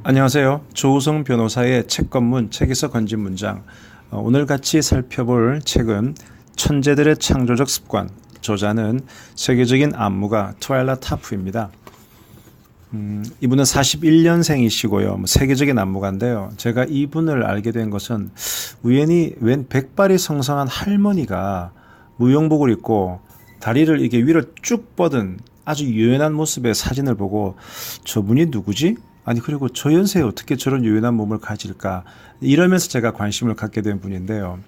안녕하세요. 조우성 변호사의 책검문 책에서 건진 문장. 오늘 같이 살펴볼 책은 천재들의 창조적 습관. 저자는 세계적인 안무가 트와일라 타프입니다. 이분은 41년생이시고요. 세계적인 안무가인데요. 제가 이분을 알게 된 것은 우연히 웬 백발이 성성한 할머니가 무용복을 입고 다리를 이게 위로 쭉 뻗은 아주 유연한 모습의 사진을 보고 저분이 누구지? 아니 그리고 저 연세에 어떻게 저런 유연한 몸을 가질까? 이러면서 제가 관심을 갖게 된 분인데요.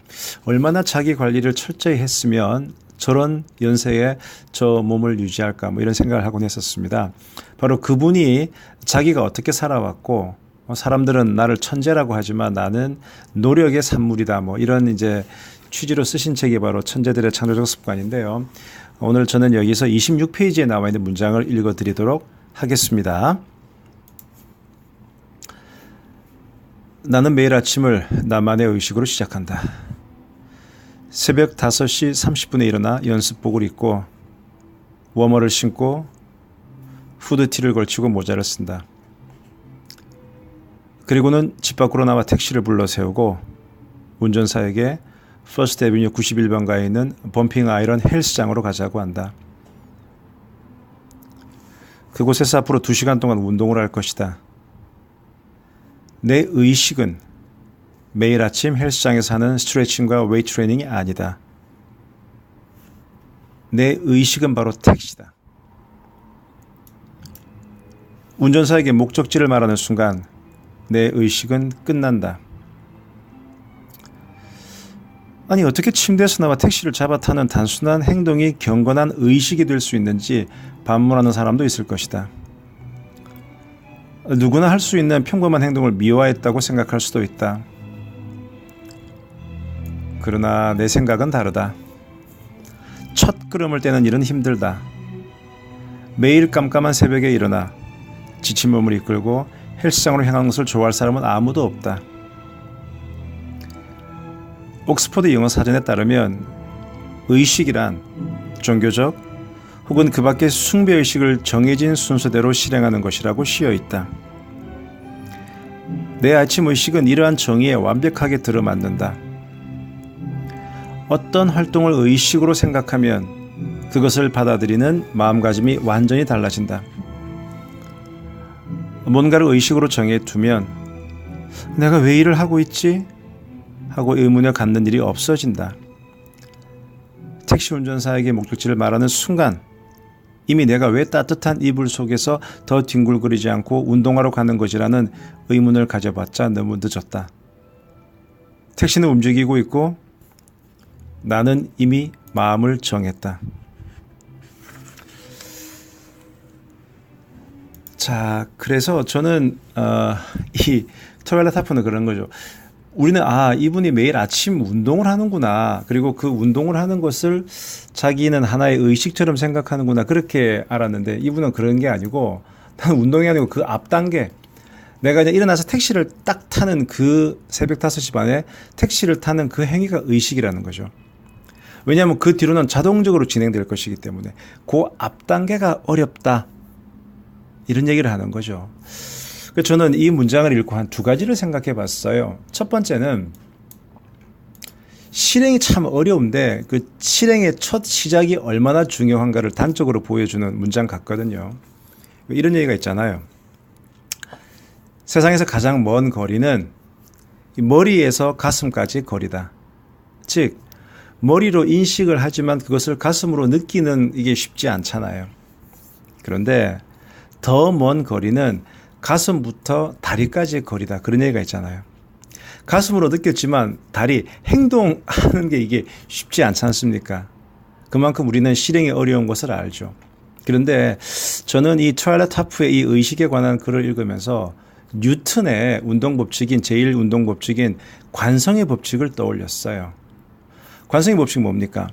얼마나 자기 관리를 철저히 했으면 저런 연세에 저 몸을 유지할까 이런 생각을 하곤 했었습니다. 바로 그분이 자기가 어떻게 살아왔고 사람들은 나를 천재라고 하지만 나는 노력의 산물이다 이런 이제 취지로 쓰신 책이 바로 천재들의 창조적 습관인데요. 오늘 저는 여기서 26페이지에 나와 있는 문장을 읽어드리도록 하겠습니다. 나는 매일 아침을 나만의 의식으로 시작한다. 새벽 5시 30분에 일어나 연습복을 입고 워머를 신고 후드티를 걸치고 모자를 쓴다. 그리고는 집 밖으로 나와 택시를 불러 세우고 운전사에게 퍼스트 애비뉴 91번가에 있는 범핑 아이런 헬스장으로 가자고 한다. 그곳에서 앞으로 2시간 동안 운동을 할 것이다. 내 의식은 매일 아침 헬스장에서 하는 스트레칭과 웨이트 트레이닝이 아니다. 내 의식은 바로 택시다. 운전사에게 목적지를 말하는 순간 내 의식은 끝난다. 아니 어떻게 침대에서 나와 택시를 잡아 타는 단순한 행동이 경건한 의식이 될 수 있는지 반문하는 사람도 있을 것이다. 누구나 할 수 있는 평범한 행동을 미화했다고 생각할 수도 있다. 그러나 내 생각은 다르다. 첫 걸음을 떼는 일은 힘들다. 매일 깜깜한 새벽에 일어나 지친 몸을 이끌고 헬스장으로 향하는 것을 좋아할 사람은 아무도 없다. 옥스퍼드 영어 사전에 따르면 의식이란 종교적 혹은 그 밖의 숭배의식을 정해진 순서대로 실행하는 것이라고 쓰여 있다. 내 아침 의식은 이러한 정의에 완벽하게 들어맞는다. 어떤 활동을 의식으로 생각하면 그것을 받아들이는 마음가짐이 완전히 달라진다. 뭔가를 의식으로 정해두면 내가 왜 일을 하고 있지? 하고 의문을 갖는 일이 없어진다. 택시 운전사에게 목적지를 말하는 순간 이미 내가 왜 따뜻한 이불 속에서 더 뒹굴거리지 않고 운동하러 가는 것이라는 의문을 가져봤자 너무 늦었다. 택시는 움직이고 있고 나는 이미 마음을 정했다. 자, 그래서 저는 이 트와일라 타프는 그런 거죠. 우리는 이분이 매일 아침 운동을 하는구나. 그리고 그 운동을 하는 것을 자기는 하나의 의식처럼 생각하는구나. 그렇게 알았는데 이분은 그런 게 아니고 나는 운동이 아니고 그 앞 단계. 내가 이제 일어나서 택시를 딱 타는 그 새벽 5시 반에 택시를 타는 그 행위가 의식이라는 거죠. 왜냐하면 그 뒤로는 자동적으로 진행될 것이기 때문에 그 앞 단계가 어렵다. 이런 얘기를 하는 거죠. 저는 이 문장을 읽고 한 2가지를 생각해 봤어요. 첫 번째는 실행이 참 어려운데 그 실행의 첫 시작이 얼마나 중요한가를 단적으로 보여주는 문장 같거든요. 이런 얘기가 있잖아요. 세상에서 가장 먼 거리는 머리에서 가슴까지 거리다. 즉 머리로 인식을 하지만 그것을 가슴으로 느끼는 이게 쉽지 않잖아요. 그런데 더 먼 거리는 가슴부터 다리까지의 거리다. 그런 얘기가 있잖아요. 가슴으로 느꼈지만 다리 행동하는 게 이게 쉽지 않지 않습니까? 그만큼 우리는 실행이 어려운 것을 알죠. 그런데 저는 이 트와일라 타프의 이 의식에 관한 글을 읽으면서 뉴턴의 운동법칙인 제1운동법칙인 관성의 법칙을 떠올렸어요. 관성의 법칙 뭡니까?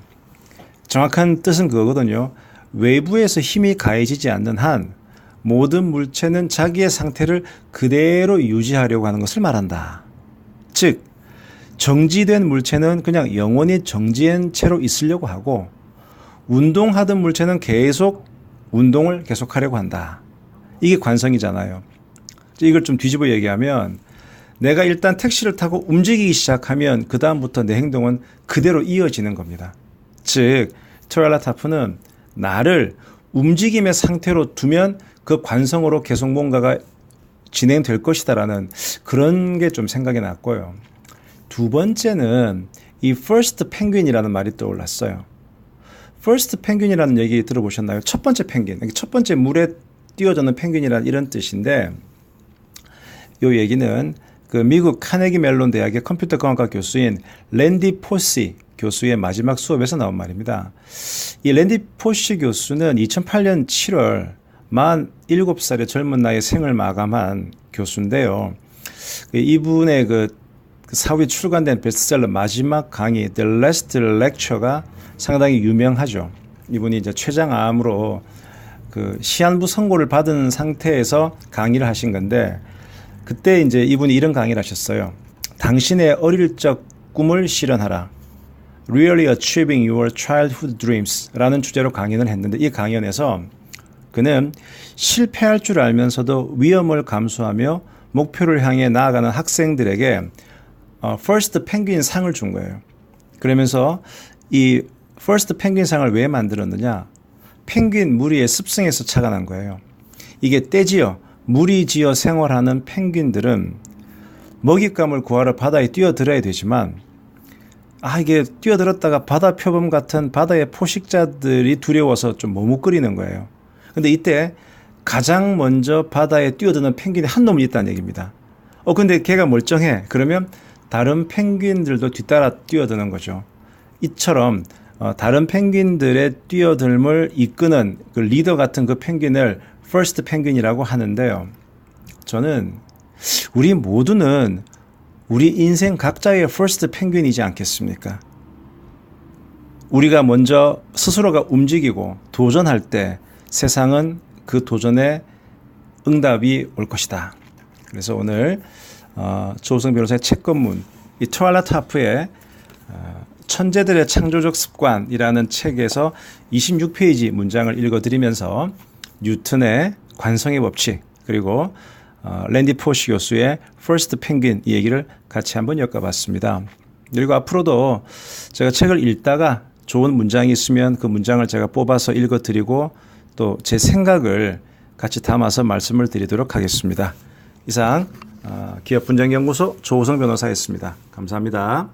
정확한 뜻은 그거거든요. 외부에서 힘이 가해지지 않는 한 모든 물체는 자기의 상태를 그대로 유지하려고 하는 것을 말한다. 즉 정지된 물체는 그냥 영원히 정지된 채로 있으려고 하고 운동하던 물체는 계속 운동을 계속하려고 한다. 이게 관성이잖아요. 이걸 좀 뒤집어 얘기하면 내가 일단 택시를 타고 움직이기 시작하면 그 다음부터 내 행동은 그대로 이어지는 겁니다. 즉 트와일라이트 하프는 나를 움직임의 상태로 두면 그 관성으로 계속 뭔가가 진행될 것이다라는 그런 게 좀 생각이 났고요. 두 번째는 이 first penguin이라는 말이 떠올랐어요. first penguin이라는 얘기 들어보셨나요? 첫 번째 펭귄, 첫 번째 물에 뛰어드는 펭귄이라는 이런 뜻인데 이 얘기는 그 미국 카네기 멜론 대학의 컴퓨터 공학과 교수인 랜디 포시 교수의 마지막 수업에서 나온 말입니다. 이 랜디 포시 교수는 2008년 7월 47살의 젊은 나이에 생을 마감한 교수인데요. 이분의 그 사후에 출간된 베스트셀러 마지막 강의 The Last Lecture가 상당히 유명하죠. 이분이 이제 췌장암으로 그 시한부 선고를 받은 상태에서 강의를 하신 건데 그때 이제 이분이 이런 강의를 하셨어요. 당신의 어릴 적 꿈을 실현하라. Really Achieving Your Childhood Dreams 라는 주제로 강연을 했는데 이 강연에서 그는 실패할 줄 알면서도 위험을 감수하며 목표를 향해 나아가는 학생들에게 First Penguin 상을 준 거예요. 그러면서 이 First Penguin 상을 왜 만들었느냐? 펭귄 무리의 습성에서 착안한 거예요. 이게 떼지어 무리지어 생활하는 펭귄들은 먹잇감을 구하러 바다에 뛰어들어야 되지만 이게 뛰어들었다가 바다 표범 같은 바다의 포식자들이 두려워서 좀 머뭇거리는 거예요. 근데 이때 가장 먼저 바다에 뛰어드는 펭귄이 한 놈이 있다는 얘기입니다. 근데 걔가 멀쩡해. 그러면 다른 펭귄들도 뒤따라 뛰어드는 거죠. 이처럼 다른 펭귄들의 뛰어들음을 이끄는 그 리더 같은 그 펭귄을 퍼스트 펭귄이라고 하는데요. 저는 우리 모두는 우리 인생 각자의 퍼스트 펭귄이지 않겠습니까? 우리가 먼저 스스로가 움직이고 도전할 때 세상은 그 도전에 응답이 올 것이다. 그래서 오늘 조우성 변호사의 책권문 이 트와일라이트 하프의 천재들의 창조적 습관이라는 책에서 26페이지 문장을 읽어드리면서 뉴턴의 관성의 법칙 그리고 랜디 포시 교수의 First Penguin 이 얘기를 같이 한번 엮어봤습니다. 그리고 앞으로도 제가 책을 읽다가 좋은 문장이 있으면 그 문장을 제가 뽑아서 읽어드리고 또 제 생각을 같이 담아서 말씀을 드리도록 하겠습니다. 이상 기업분쟁연구소 조우성 변호사였습니다. 감사합니다.